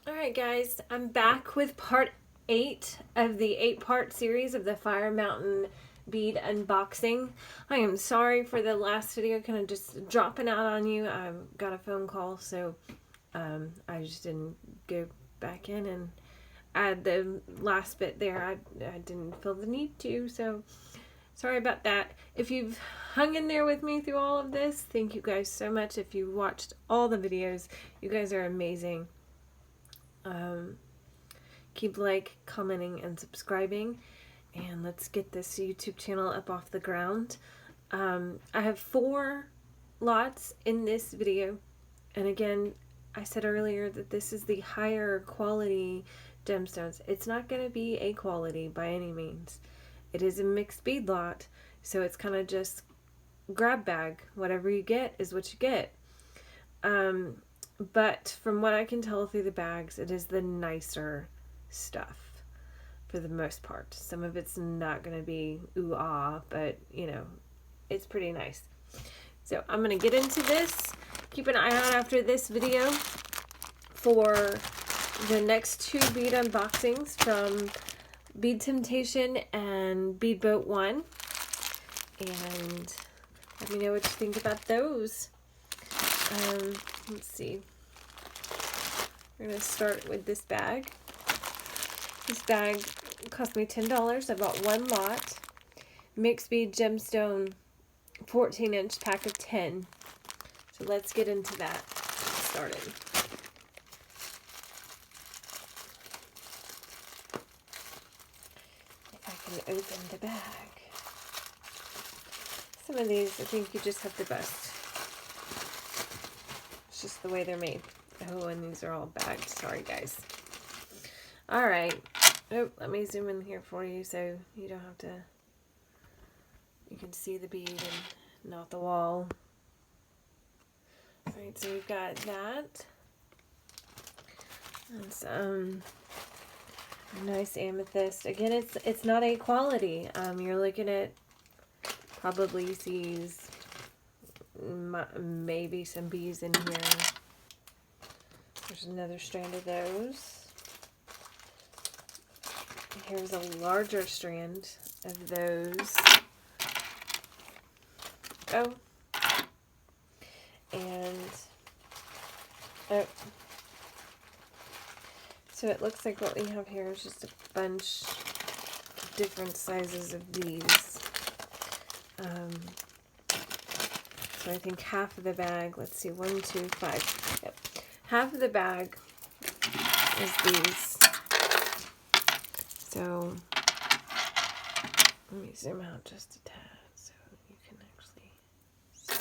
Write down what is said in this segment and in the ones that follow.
Alright guys, I'm back with part 8 of the 8-part series of the Fire Mountain bead unboxing. I am sorry for the last video kind of just dropping out on you. I got a phone call, so I just didn't go back in and add the last bit there. I didn't feel the need to, so sorry about that. If you've hung in there with me through all of this, thank you guys so much. If you watched all the videos, you guys are amazing. Keep commenting, and subscribing, and let's get this YouTube channel up off the ground. I have 4 lots in this video, and again, I said earlier that this is the higher quality gemstones. It's not going to be A quality by any means. It is a mixed bead lot, so it's kind of just grab bag. Whatever you get is what you get. But from what I can tell through the bags, it is the nicer stuff for the most part. Some of it's not going to be ooh-ah, but, you know, it's pretty nice. So I'm going to get into this. Keep an eye out after this video for the next 2 bead unboxings from Bead Temptation and Bead Boat 1. And let me know what you think about those. Let's see. We're going to start with this bag. This bag cost me $10. I bought 1 lot. Mixed bead gemstone 14-inch pack of 10. So let's get into that. Get started. If I can open the bag. Some of these, I think you just have to bust. It's just the way they're made. Oh, and these are all bagged. Sorry, guys. All right. Oh, let me zoom in here for you so you don't have to... You can see the bead and not the wall. All right, so we've got that. And some nice amethyst. Again, it's not A quality. You're looking at probably sees maybe some bees in here. There's another strand of those. Here's a larger strand of those. Oh. And, oh. So it looks like what we have here is just a bunch of different sizes of these. So I think half of the bag, let's see, 1, 2, 5. Yep. Half of the bag is these. So let me zoom out just a tad so you can actually see.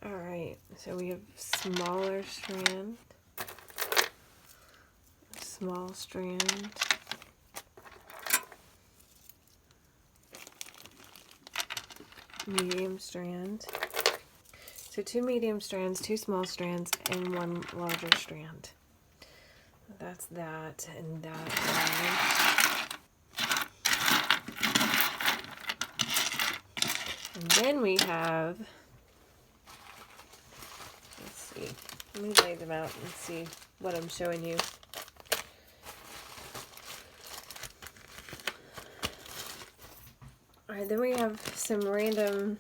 Alright, so we have smaller strand, small strand, medium strand. So 2 medium strands, 2 small strands, and 1 larger strand. That's that and that. And then we have, let's see, let me lay them out and see what I'm showing you. Alright, then we have some random,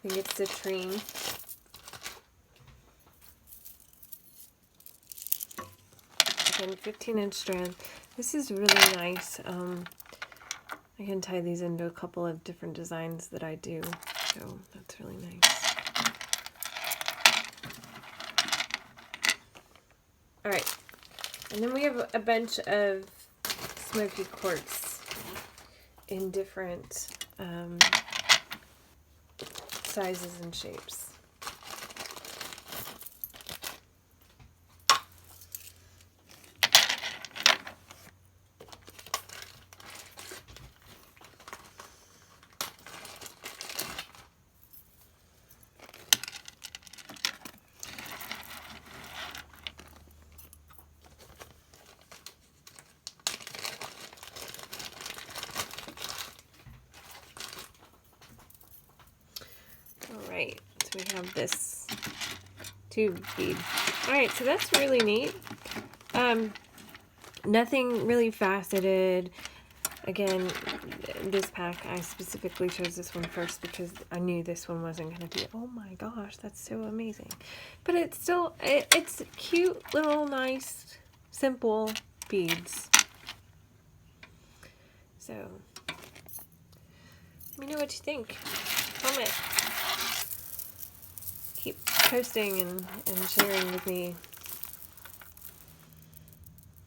I think it's citrine. Again, 15-inch strand. This is really nice. I can tie these into a couple of different designs that I do, so that's really nice. Alright, and then we have a bunch of smoky quartz in different sizes and shapes. Alright, so we have this tube bead. Alright, so that's really neat. Nothing really faceted. Again, this pack, I specifically chose this one first because I knew this one wasn't going to be, oh my gosh, that's so amazing. But it's still, it's cute, little, nice, simple beads. So, let me know what you think. Comment. Keep posting and sharing with me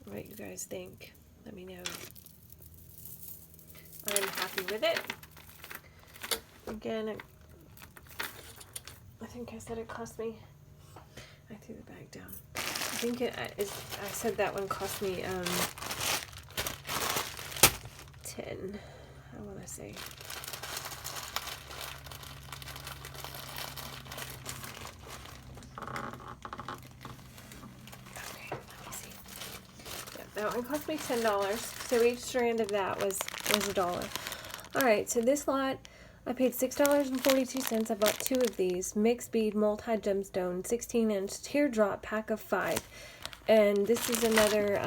what you guys think. Let me know. I'm happy with it. Again, I think I said it cost me, I threw the bag down. I think I said that one cost me 10, I want to say. Okay, let me see. Yeah, that one cost me $10. So each strand of that was $1. Alright, so this lot, I paid $6.42. I bought 2 of these. Mixed bead, multi-gemstone, 16-inch teardrop pack of 5. And this is another,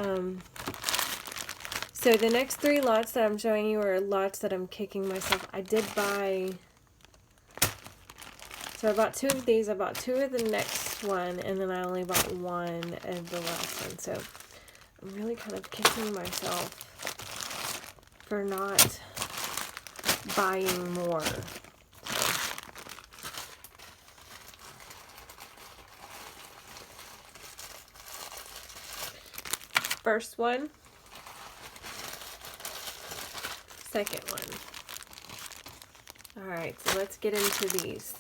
so the next 3 lots that I'm showing you are lots that I'm kicking myself. I did buy, so I bought 2 of these. I bought 2 of the next one, and then I only bought 1 of the last one. So I'm really kind of kicking myself for not buying more. First one, second one. Alright, so let's get into these.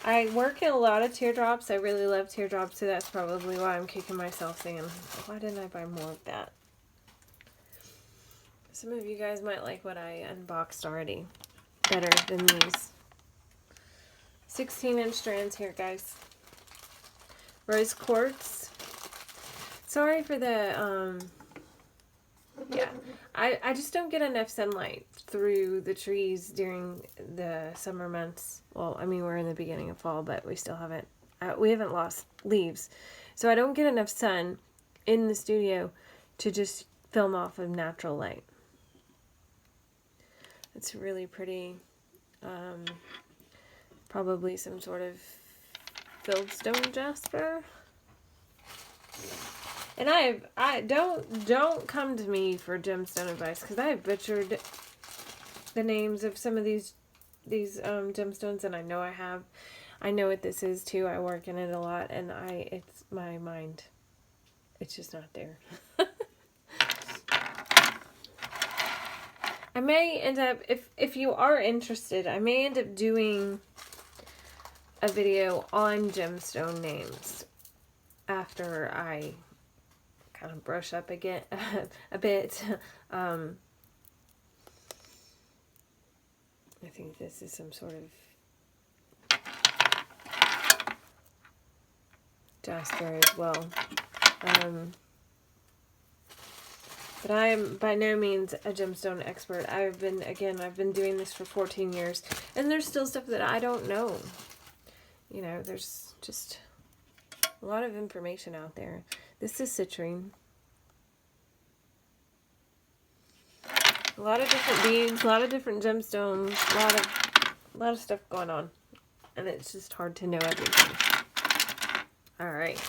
I work in a lot of teardrops. I really love teardrops, so that's probably why I'm kicking myself saying, why didn't I buy more of that? Some of you guys might like what I unboxed already better than these. 16-inch strands here, guys. Rose quartz. Sorry for the, yeah. I just don't get enough sunlight through the trees during the summer months. Well, I mean, we're in the beginning of fall, but we still haven't, we haven't lost leaves. So I don't get enough sun in the studio to just film off of natural light. It's really pretty. Probably some sort of fieldstone jasper. And I don't come to me for gemstone advice, because I have butchered the names of some of these gemstones, and I know I have. I know what this is too. I work in it a lot, and it's my mind. It's just not there. I may end up, if you are interested, I may end up doing a video on gemstone names after I kind of brush up again a bit. I think this is some sort of jasper as well. But I am by no means a gemstone expert. I've been doing this for 14 years, and there's still stuff that I don't know. You know, there's just a lot of information out there. This is citrine. A lot of different beads, a lot of different gemstones, a lot of stuff going on. And it's just hard to know everything. Alright.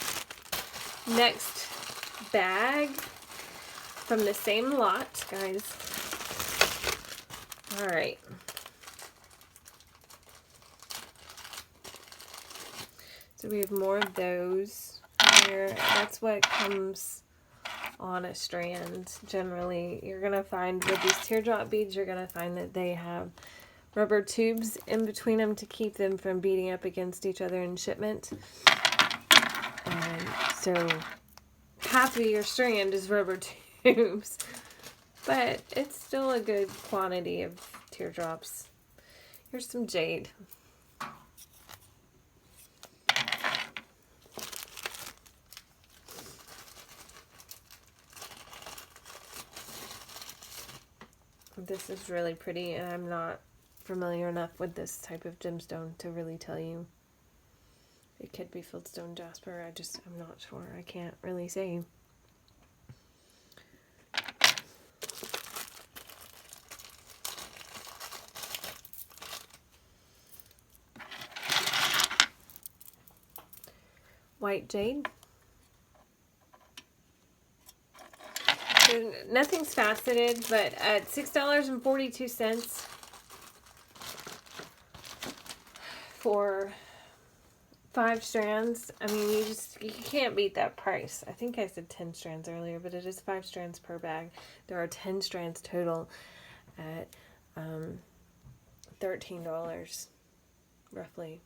Next bag from the same lot, guys. Alright. So we have more of those here. That's what comes on a strand. Generally, you're going to find with these teardrop beads, you're going to find that they have rubber tubes in between them to keep them from beating up against each other in shipment. And so half of your strand is rubber tubes, but it's still a good quantity of teardrops. Here's some jade. This is really pretty, and I'm not familiar enough with this type of gemstone to really tell you. It could be fieldstone jasper. I'm not sure. I can't really say. White jade. So nothing's faceted, but at $6.42 for 5 strands. I mean, you can't beat that price. I think I said 10 strands earlier, but it is 5 strands per bag. There are 10 strands total at $13 roughly.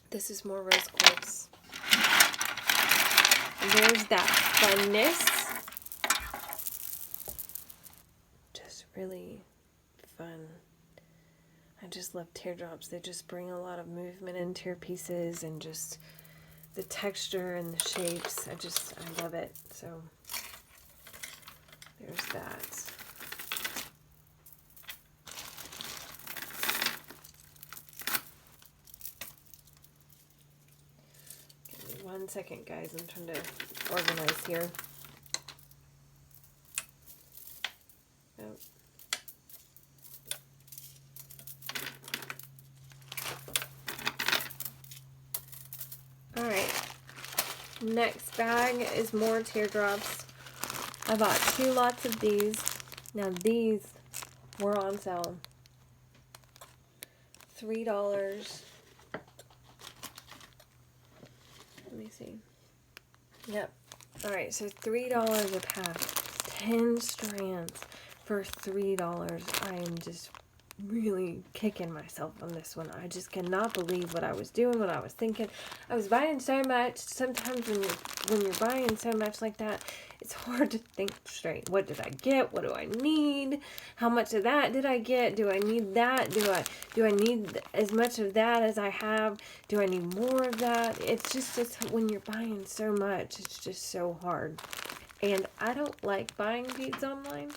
This is more rose quartz. And there's that funness. Just really fun. I just love teardrops. They just bring a lot of movement into your pieces, and just the texture and the shapes. I love it. So there's that. Give me 1 second, guys. I'm trying to organize here. Oh. Alright, next bag is more teardrops. I bought 2 lots of these. Now these were on sale. $3. Let me see. Yep. Alright, so $3 a pack. 10 strands for $3. I am just really kicking myself on this one. I just cannot believe what I was doing, what I was thinking. I was buying so much. Sometimes when you're buying so much like that, it's hard to think straight. What did I get? What do I need? How much of that did I get? Do I need that? Do I need as much of that as I have? Do I need more of that? It's just when you're buying so much, it's just so hard. And I don't like buying beads online,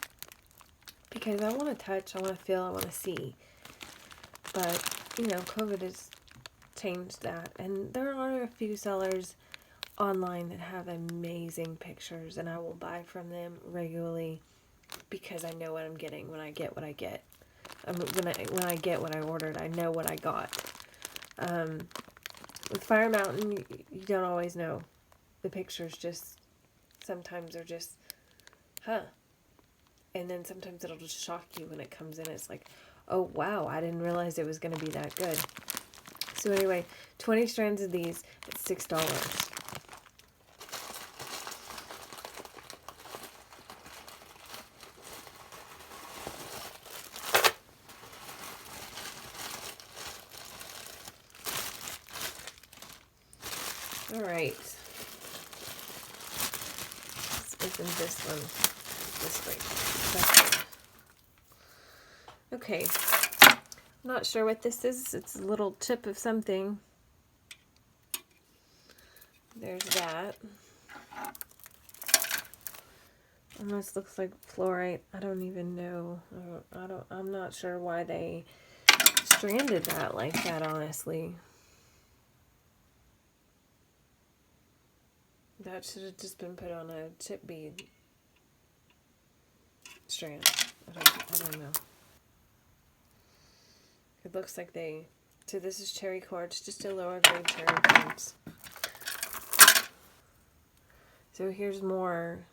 because I want to touch, I want to feel, I want to see. But, you know, COVID has changed that. And there are a few sellers online that have amazing pictures, and I will buy from them regularly because I know what I'm getting when I get what I get. When I get what I ordered, I know what I got. With Fire Mountain, you don't always know. The pictures sometimes are just, huh. And then sometimes it'll just shock you when it comes in. It's like, oh, wow, I didn't realize it was going to be that good. So anyway, 20 strands of these at $6. All right. Let's open this one. This way. Okay. I'm not sure what this is. It's a little chip of something. There's that. Almost looks like fluorite. I don't even know. I'm not sure why they stranded that like that, honestly. That should have just been put on a chip bead strand. I don't know. It looks like so this is cherry quartz, just a lower grade cherry quartz. So here's more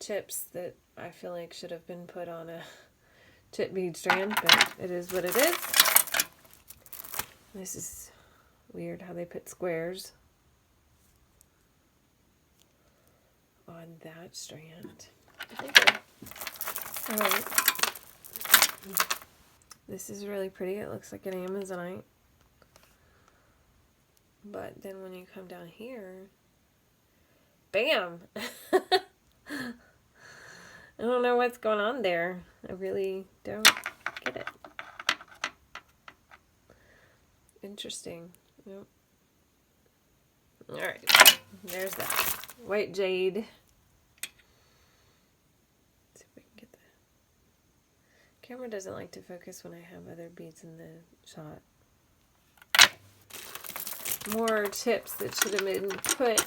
chips that I feel like should have been put on a chip bead strand, but it is what it is. This is weird how they put squares on that strand. Alright. This is really pretty. It looks like an Amazonite. But then when you come down here, bam! I don't know what's going on there. I really don't get it. Interesting. Yep. Alright. There's that. White jade. Camera doesn't like to focus when I have other beads in the shot. More tips that should have been put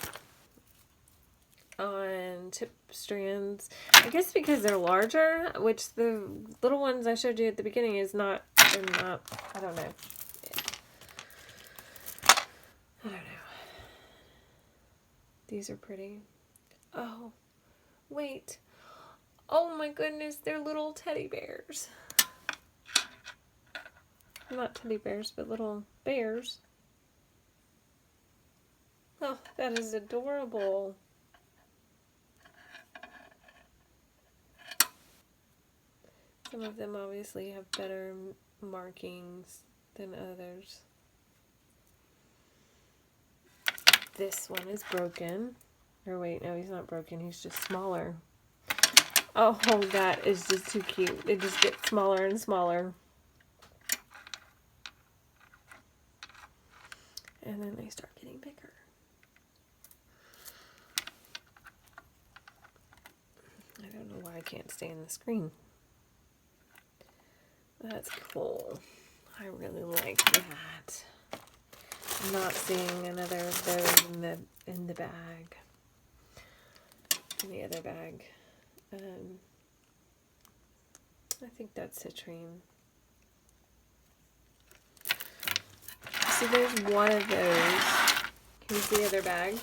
on tip strands. I guess because they're larger, which the little ones I showed you at the beginning is not, they're not, I don't know. I don't know. These are pretty. Oh, wait. Oh my goodness, they're little teddy bears. Not teddy bears, but little bears. Oh, that is adorable. Some of them obviously have better markings than others. This one is broken. Or wait, no, he's not broken. He's just smaller. Oh, that is just too cute. They just get smaller and smaller. And then they start getting bigger. I don't know why I can't stay in the screen. That's cool. I really like that. I'm not seeing another of those in the bag. In the other bag. I think that's citrine. So there's one of those. Here's the other bag.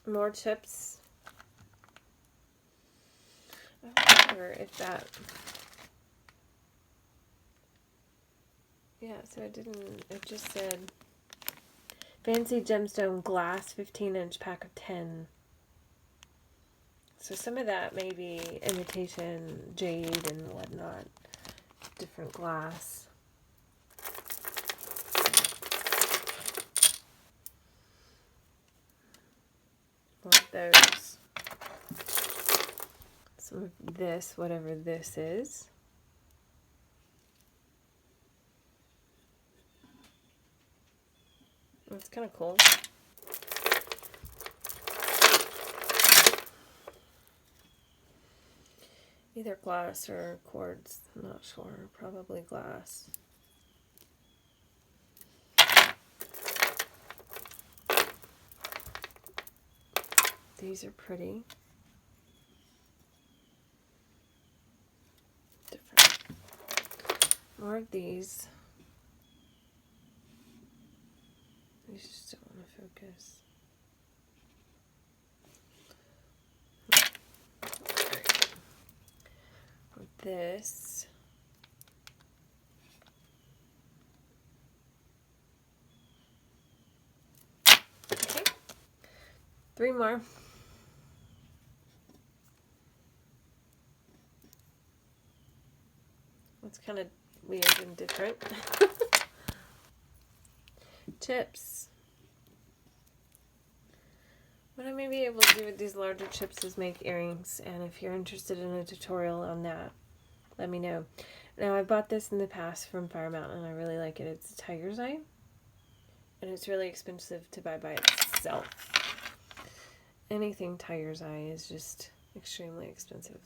More chips. I wonder if that... Yeah, so it just said Fancy Gemstone Glass 15-inch pack of 10. So some of that may be imitation jade and whatnot. Different glass. More of those. Some of this, whatever this is. That's kind of cool. Either glass or quartz. I'm not sure. Probably glass. These are pretty. Different. More of these. I just don't want to focus. Right. With this. Okay. 3 more. That's kind of weird and different. Chips. What I may be able to do with these larger chips is make earrings, and if you're interested in a tutorial on that, let me know. Now, I bought this in the past from Fire Mountain, and I really like it. It's a tiger's eye, and it's really expensive to buy by itself. Anything tiger's eye is just extremely expensive.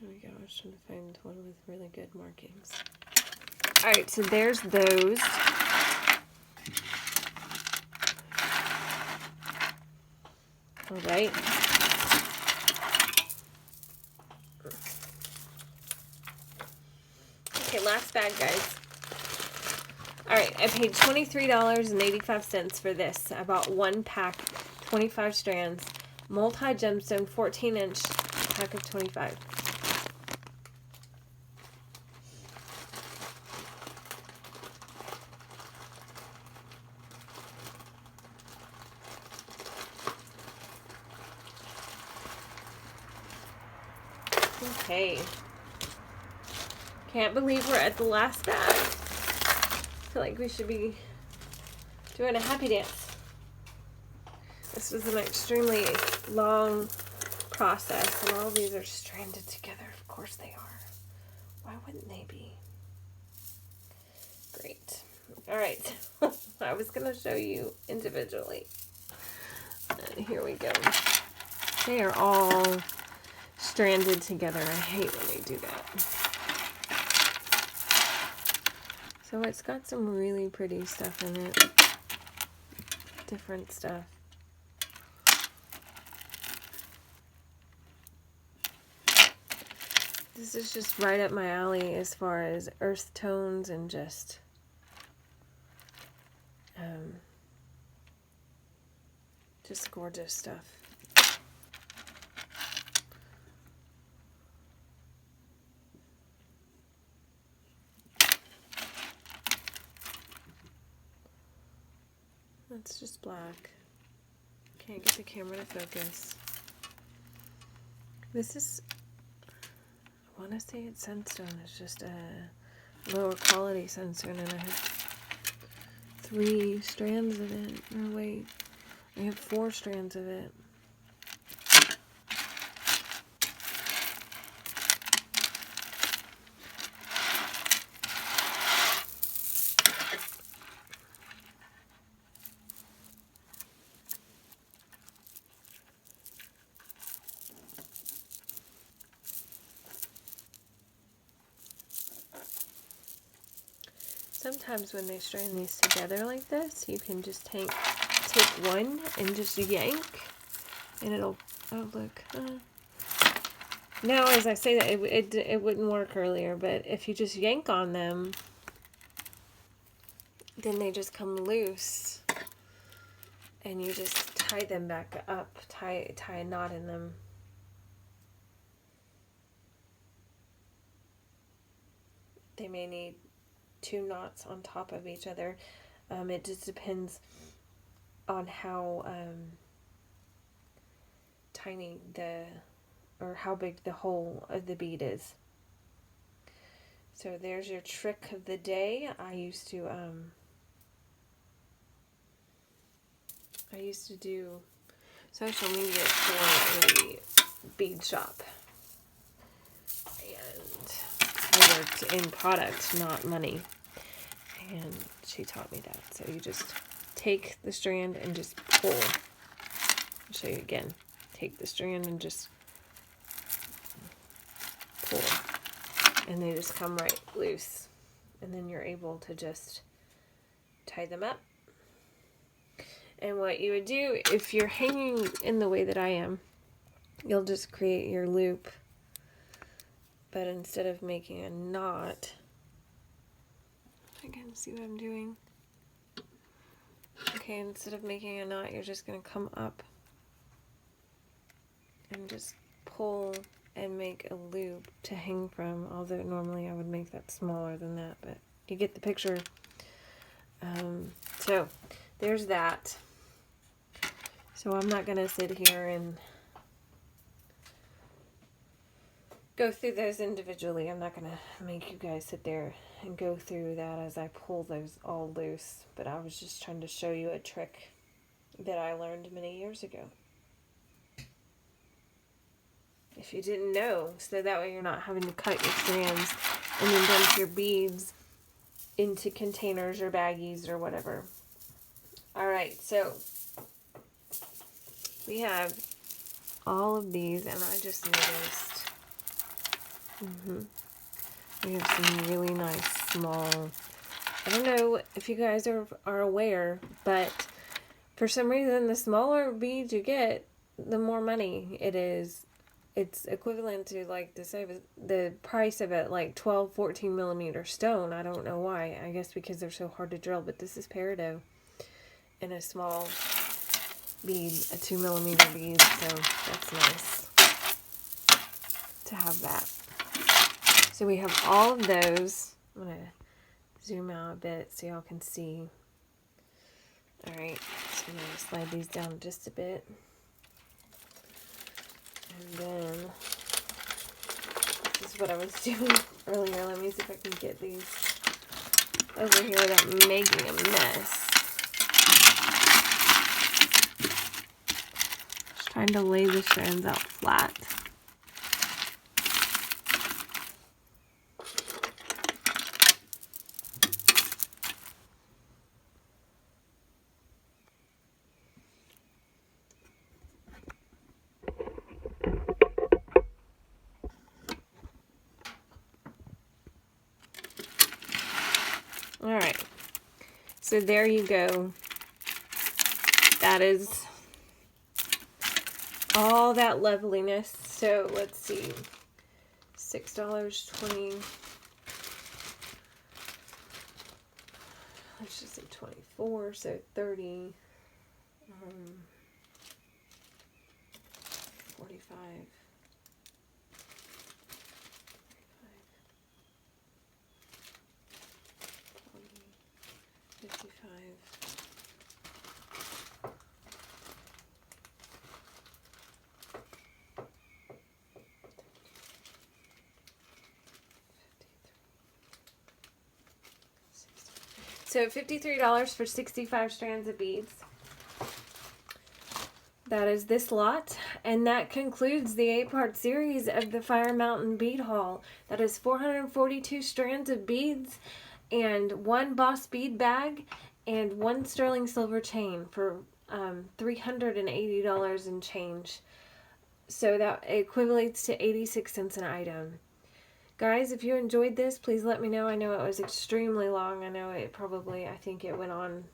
There we go. I was trying to find one with really good markings. Alright, so there's those. Alright. Okay, last bag, guys. Alright, I paid $23.85 for this. I bought 1 pack, 25 strands, multi-gemstone, 14-inch pack of 25. Okay. Can't believe we're at the last bag. I feel like we should be doing a happy dance. This was an extremely long process, and all of these are stranded together. Of course they are. Why wouldn't they be? Great. All right. I was going to show you individually. And here we go. They are all stranded together. I hate when they do that. So it's got some really pretty stuff in it. Different stuff. This is just right up my alley as far as earth tones and just gorgeous stuff. That's just black. Can't get the camera to focus. This is, I want to say it's sunstone. It's just a lower quality sunstone, and I have 3 strands of it. No, wait. I have 4 strands of it. Sometimes when they strand these together like this, you can just take one and just yank, and it'll, oh look. Now as I say that, it wouldn't work earlier, but if you just yank on them, then they just come loose, and you just tie them back up, tie a knot in them. They may need 2 knots on top of each other. It just depends on how tiny or how big the hole of the bead is. So there's your trick of the day. I used to do social media for a bead shop. I worked in product, not money. And she taught me that. So you just take the strand and just pull. I'll show you again. Take the strand and just pull. And they just come right loose. And then you're able to just tie them up. And what you would do, if you're hanging in the way that I am, you'll just create your loop. But instead of making a knot, I can see what I'm doing. Okay, instead of making a knot, you're just going to come up and just pull and make a loop to hang from. Although normally I would make that smaller than that, but you get the picture. So there's that. So I'm not going to sit here and go through those individually. I'm not going to make you guys sit there and go through that as I pull those all loose. But I was just trying to show you a trick that I learned many years ago. If you didn't know, so that way you're not having to cut your strands and then dump your beads into containers or baggies or whatever. Alright, so we have all of these, and I just noticed we have some really nice small, I don't know if you guys are aware, but for some reason the smaller beads you get, the more money it is. It's equivalent to like the price of it, like 12, 14 millimeter stone. I don't know why. I guess because they're so hard to drill, but this is peridot in a small bead, a 2 millimeter bead, so that's nice to have that. So we have all of those. I'm going to zoom out a bit so y'all can see. Alright, so I'm going to slide these down just a bit. And then, this is what I was doing earlier. Let me see if I can get these over here without making a mess. Just trying to lay the strands out flat. All right. So there you go. That is all that loveliness. So let's see. $6.20. Let's just say 24, so 30. 45. 55. So $53 for 65 strands of beads. That is this lot, and that concludes the 8-part series of the Fire Mountain Bead Haul. That is 442 strands of beads and 1 Boss bead bag and 1 sterling silver chain for $380 and change. So that equates to 86 cents an item. Guys, if you enjoyed this, please let me know. I know it was extremely long. I know it probably, I think it went on,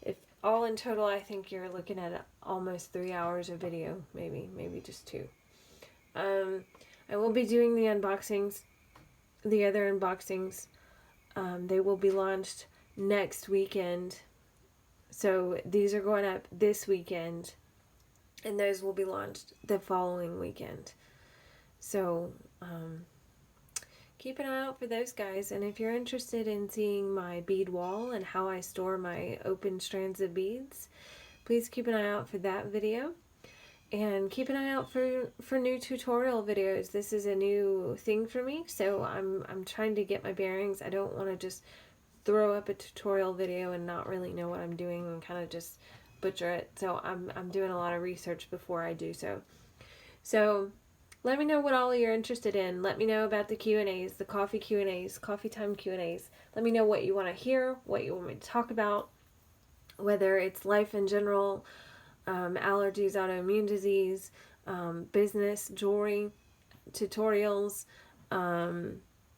if all in total, I think you're looking at almost 3 hours of video, maybe just 2. I will be doing the unboxings, the other unboxings. They will be launched next weekend. So these are going up this weekend, and those will be launched the following weekend. So, keep an eye out for those guys, and if you're interested in seeing my bead wall and how I store my open strands of beads, please keep an eye out for that video. And keep an eye out for new tutorial videos. This is a new thing for me, so I'm trying to get my bearings. I don't want to just throw up a tutorial video and not really know what I'm doing and kind of just butcher it. So I'm doing a lot of research before I do so. So let me know what all you're interested in. Let me know about the Q&As, the coffee Q&As, coffee time Q&As. Let me know what you want to hear, what you want me to talk about, whether it's life in general, allergies, autoimmune disease, business, jewelry, tutorials,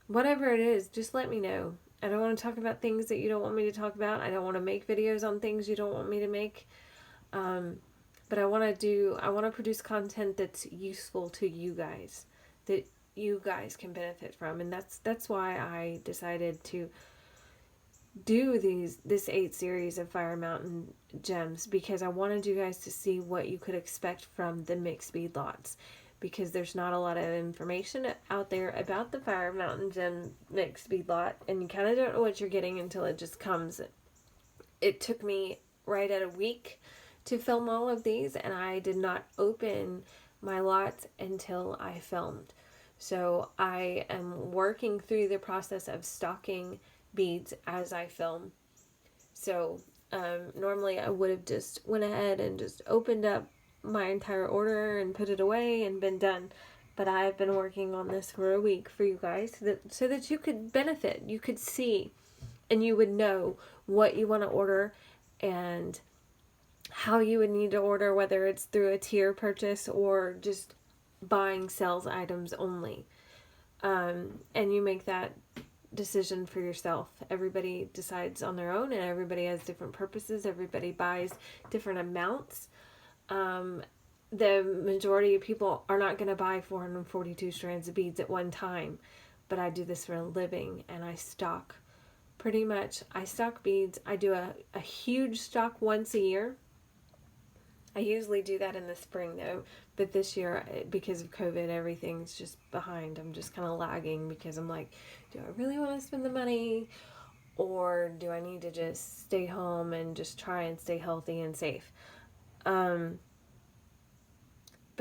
whatever it is, just let me know. I don't want to talk about things that you don't want me to talk about. I don't want to make videos on things you don't want me to make. But I want to produce content that's useful to you guys, that you guys can benefit from. And that's why I decided to do this 8 series of Fire Mountain gems, because I wanted you guys to see what you could expect from the mixed bead lots, because there's not a lot of information out there about the Fire Mountain gem mixed bead lot, and you kind of don't know what you're getting until it just comes. It took me right at a week to film all of these, and I did not open my lots until I filmed. So I am working through the process of stocking beads as I film. So normally I would have just went ahead and just opened up my entire order and put it away and been done. But I've been working on this for a week for you guys so that you could benefit, you could see, and you would know what you want to order and how you would need to order, whether it's through a tier purchase or just buying sales items only. And you make that decision for yourself. Everybody decides on their own, and everybody has different purposes. Everybody buys different amounts. The majority of people are not going to buy 442 strands of beads at one time, but I do this for a living, and I stock beads. I do a huge stock once a year. I usually do that in the spring though, but this year, because of COVID, everything's just behind. I'm just kind of lagging because I'm like, do I really want to spend the money, or do I need to just stay home and just try and stay healthy and safe? But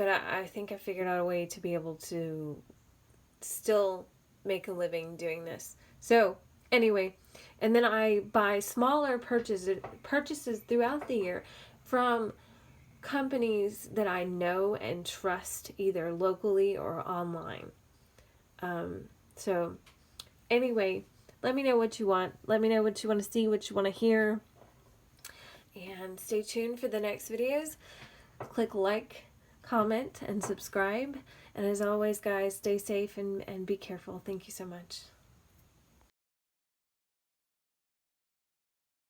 I think I figured out a way to be able to still make a living doing this. So anyway, and then I buy smaller purchases throughout the year from companies that I know and trust, either locally or online. So anyway, let me know what you want. Let me know what you want to see, what you want to hear. And stay tuned for the next videos. Click like, comment, and subscribe. And as always, guys, stay safe and be careful. Thank you so much.